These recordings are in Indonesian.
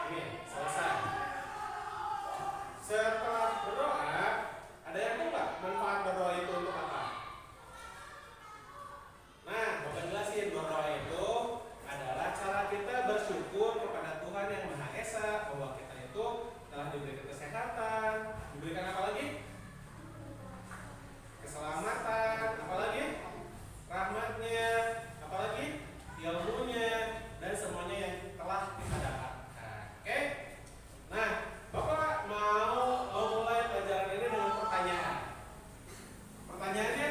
Ini selesai. Setelah berdoa, ada yang tahu nggak manfaat berdoa itu untuk apa? Nah, Bapak jelasin, berdoa itu adalah cara kita bersyukur kepada Tuhan yang Maha Esa bahwa kita itu telah diberikan kesehatan, diberikan apa lagi? Keselamatan, apalagi rahmatnya, apalagi ilmunya, dan semuanya yang telah kita dapatkan. Oke? Nah, Bapak mau mulai pelajaran ini dengan pertanyaan. Pertanyaannya,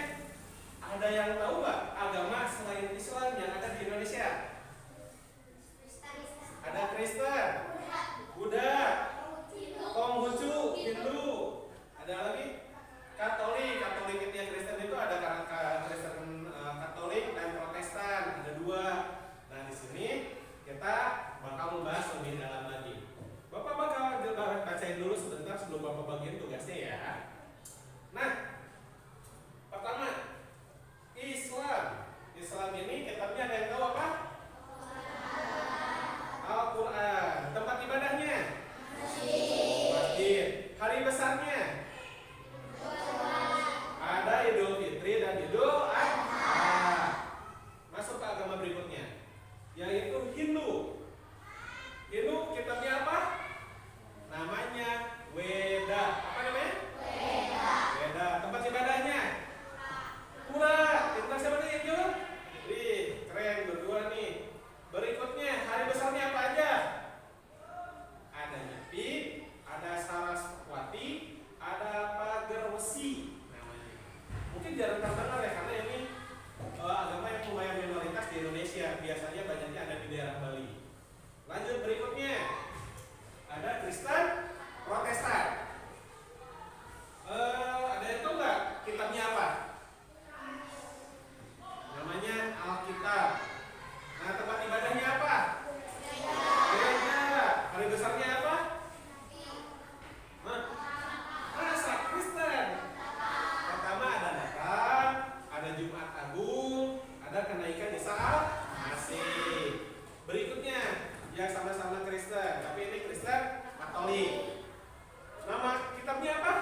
ada yang tahu nggak agama selain Islam yang ada di Indonesia? Ada Kristen, Buddha, Konghucu, Hindu, ada lagi Katolik. Katolik itu yang Kristen itu ada Kristen Katolik dan Protestan, ada dua. Nah, di sini kita bakal membahas lebih dalam lagi. Bapak bakal bacain dulu sebentar sebelum Bapak bagiin tugasnya ya. Nah, pertama, Islam ini kitabnya ada yang tahu apa? Al-Quran. Tempat ibadahnya? Masjid. Hari besarnya? Ada Idul Fitri dan Idul Adha. Masuk ke agama berikutnya, yaitu Hindu. Hindu kitabnya apa? Namanya Weda. Apa namanya? Weda. Tempat ibadahnya? Pura. Pintar siapa nih yang jawab? Wih, keren berdua nih. Berikutnya, hari besarnya apa aja? Ada Nyepi, ada Saraswati, ada Pagar Wesi namanya. Mungkin jarang terdengar ya, karena ini agama yang lumayan minoritas di Indonesia. Biasanya banyaknya ada di daerah Bali. Lanjut berikutnya, ada Kristen, Protestan. Ada yang tahu nggak kitabnya apa? Namanya Alkitab. Nah, tempat ibadahnya apa? Gereja. Hari besarnya apa? Masa Kristen. Pertama ada Natal, ada Jumat Agung, ada kenaikan Isa Al-Masih. Berikutnya yang sama-sama Kristen, tapi ini Kristen Katolik. Nama kitabnya apa?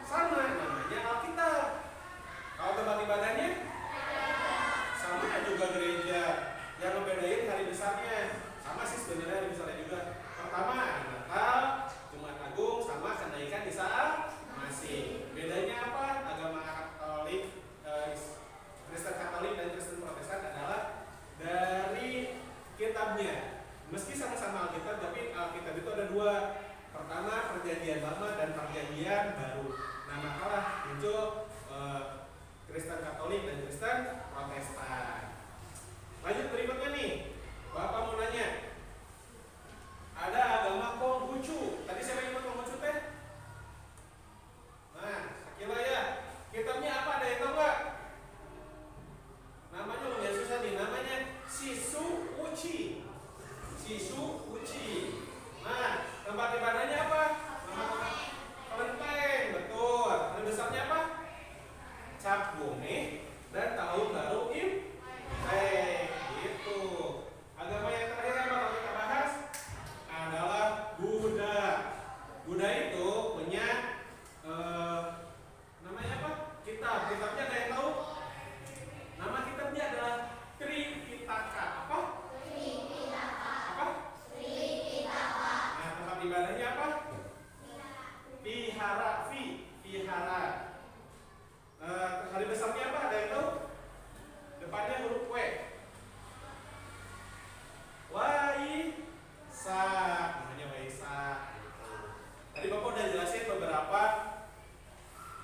Sama, namanya Alkitab. Kalau tempat ibadahnya? Sama juga gereja. Yang membedain hari besarnya sama sih sebenarnya hari besarnya juga. Pertama ada Natal, Jumat Agung, sama kenaikan Isa Al-Masih. Bedanya apa? Agama Katolik, Kristen Katolik dan Kristen Protestan adalah dari kitabnya. Meski sama-sama Alkitab, tapi Alkitab itu ada dua. Pertama Perjanjian Lama dan Perjanjian Baru. Nah, makalah muncul Kristen Katolik dan Kristen Protestan. Lanjut berikutnya nih, Bapak mau nanya. Ada agama Konghucu. Tadi siapa yang ikut Konghucu teh? Nah, Sakila ya. Kitabnya apa? Ada yang tahu nggak? Namanya lumayan susah nih. Namanya Shisu Uchi. Shisu Uchi. Nah, tempat ibadahnya apa? Kelenteng, betul. Hari besarnya apa? Cap Gome dan Tahun Baru Imlek. Gitu. Agama yang terakhir yang bakal kita bahas adalah Buddha. Buddha itu punya namanya apa? Kitabnya ada yang tahu? Nama kitabnya adalah Tripitaka. Apa? Apa? Nah, tempat ibadahnya apa? Vihara. Hari besarnya apa? Ada yang tahu? Depannya huruf W. Waisak. Namanya Waisak. Tadi Bapak udah jelasin beberapa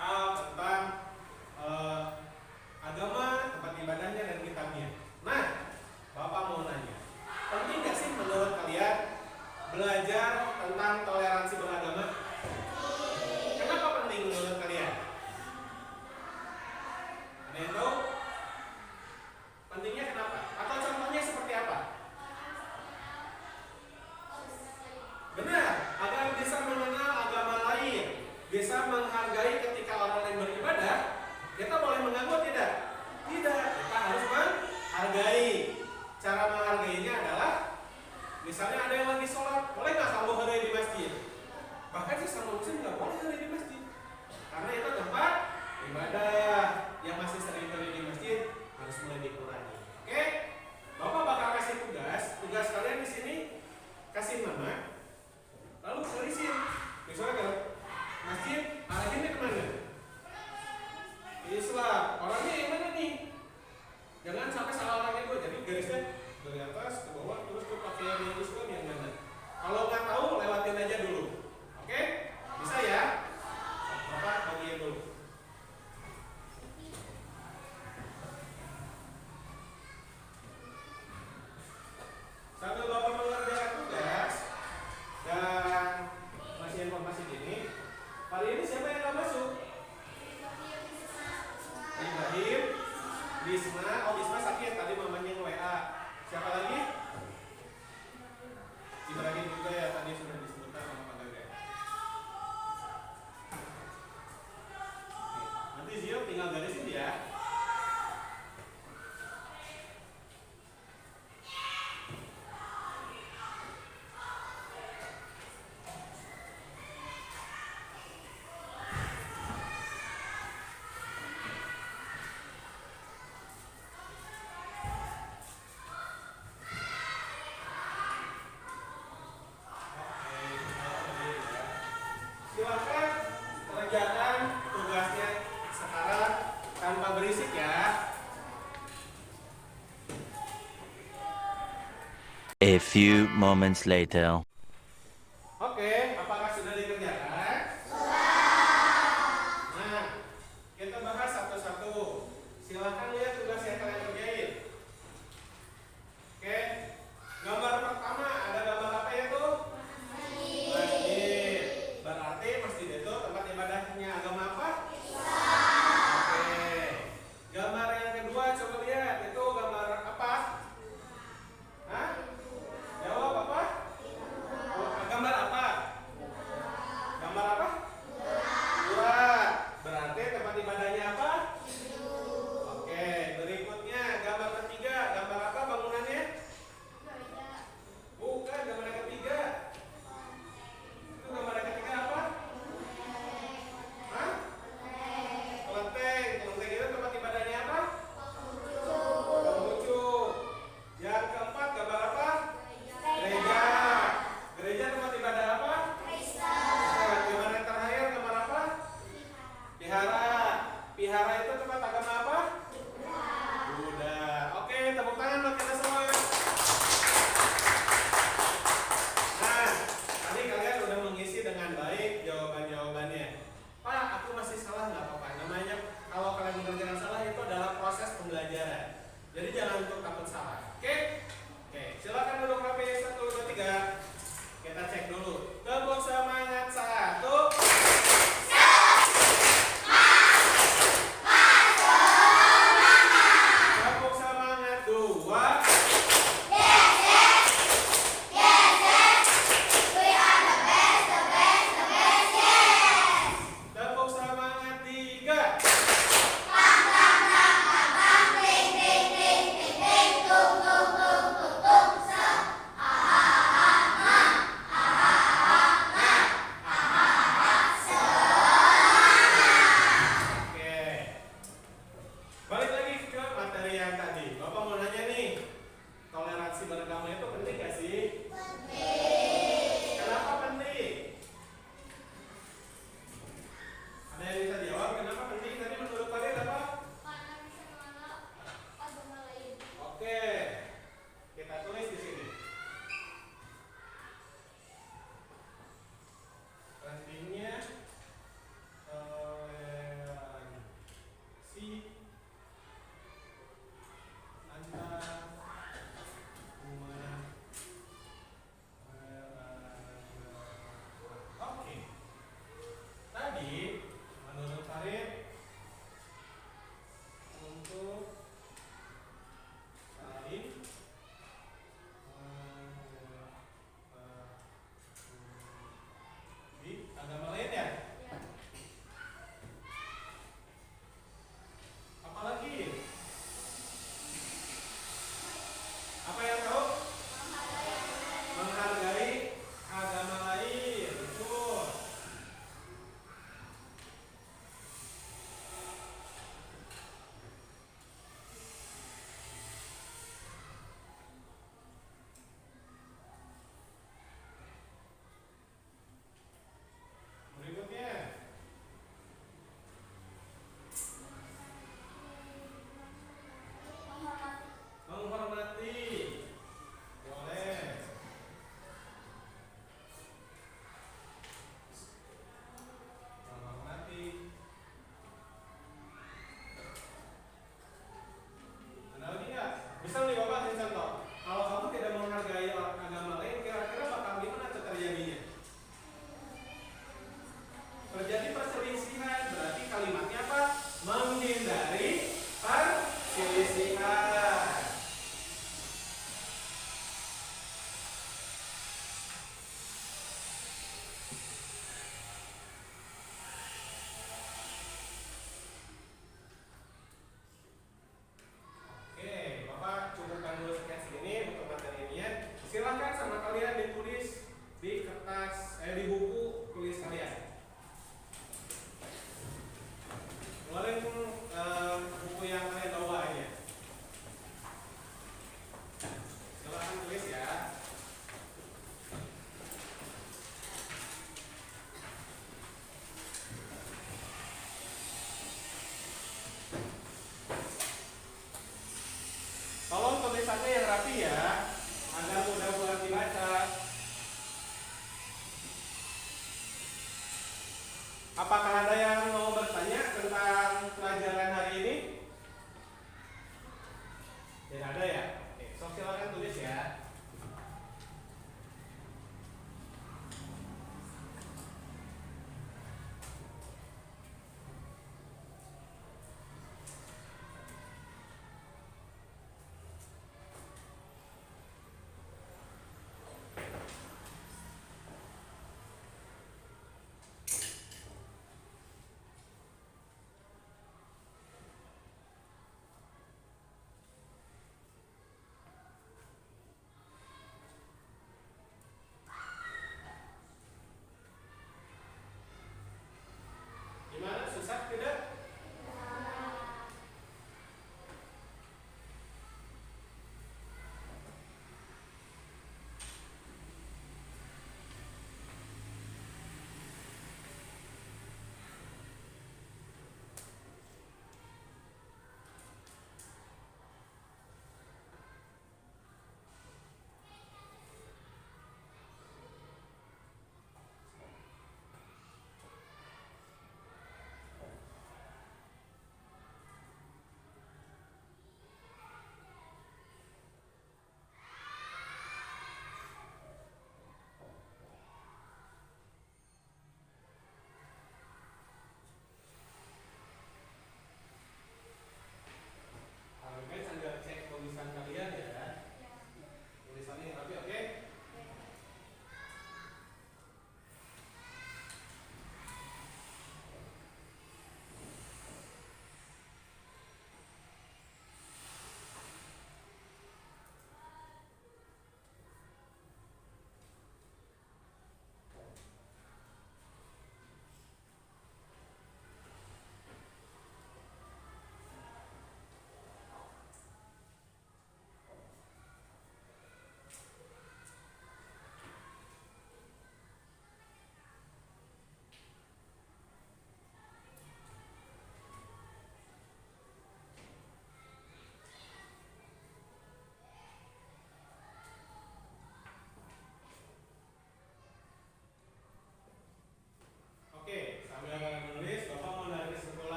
hal tentang agama, tempat ibadahnya, dan kitabnya. Nah, Bapak mau nanya, penting nggak sih menurut kalian belajar tentang toleransi beragama? Kenapa penting menurut kalian? Ada yang tahu? Pentingnya kenapa? Atau contohnya seperti apa? Benar, agar bisa mengenal agama lain, bisa menghargai ketika orang lain beribadah. Kita boleh mengganggu tidak? Tidak, kita harus menghargai. Cara menghargainya adalah Misalnya ada yang lagi sholat, boleh nggak kamu hari di masjid? Bahkan sesama muslim nggak boleh hari di masjid, karena itu tempat ibadah. Yang masih sering hari di masjid harus mulai dikurangi. Oke? Bapak bakal kasih tugas kalian di sini, kasih nama, lalu tulisin. Misalnya kalau masjid arahinnya kemana? Islam. Orangnya yang mana nih? Jangan sampai salah orangnya gue. Jadi garisnya dari atas ke bawah terus ke pakai yang Islam yang mana? Kalau nggak tahu lewatin aja dulu. Oke? Bisa ya? Bapak bagian dulu. Sambil Bapak mengerjakan tugas dan masih informasi gini, hari ini siapa yang nggak masuk? Ibrahim, Bisma. Oh, Bisma sakit tadi, mamanya nge-WA. Siapa lagi? Ibrahim juga ya, tadi sudah disebutkan sama Pak Gaga. Nanti Zio tinggal garisin ya. Silakan kerjakan tugasnya sekarang tanpa berisik ya. A few moments later. Oke, apakah sudah dikerjakan? Nah, kita bahas satu-satu. Silakan lihat tugas yang kalian kerjain. Oke, gambar pertama ada gambar apa ya tuh? Masjid. Berarti masjid itu tempat ibadahnya agama apa? Oke. Gambar yang kedua coba lihat, itu gambar apa? Hah? Jawab apa?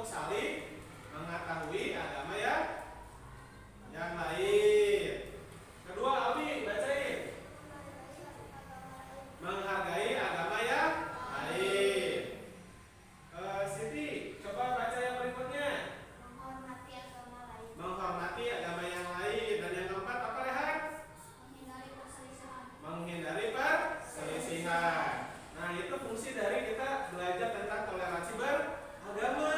saling mengetahui agama yang lain. Kedua, Albi bacain. Menghargai agama yang lain. Siti, coba baca yang berikutnya. Menghormati agama lain. Menghormati agama yang lain. Dan yang keempat apa, Rehan? Menghindari perselisihan. Menghindari perselisihan. Nah, itu fungsi dari kita belajar tentang toleransi beragama.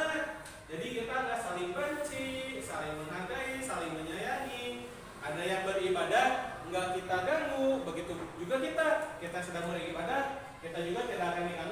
Jadi kita nggak saling benci, saling menghargai, saling menyayangi. Ada yang beribadah nggak kita ganggu, begitu juga kita sedang beribadah, kita juga tidak akan diganggu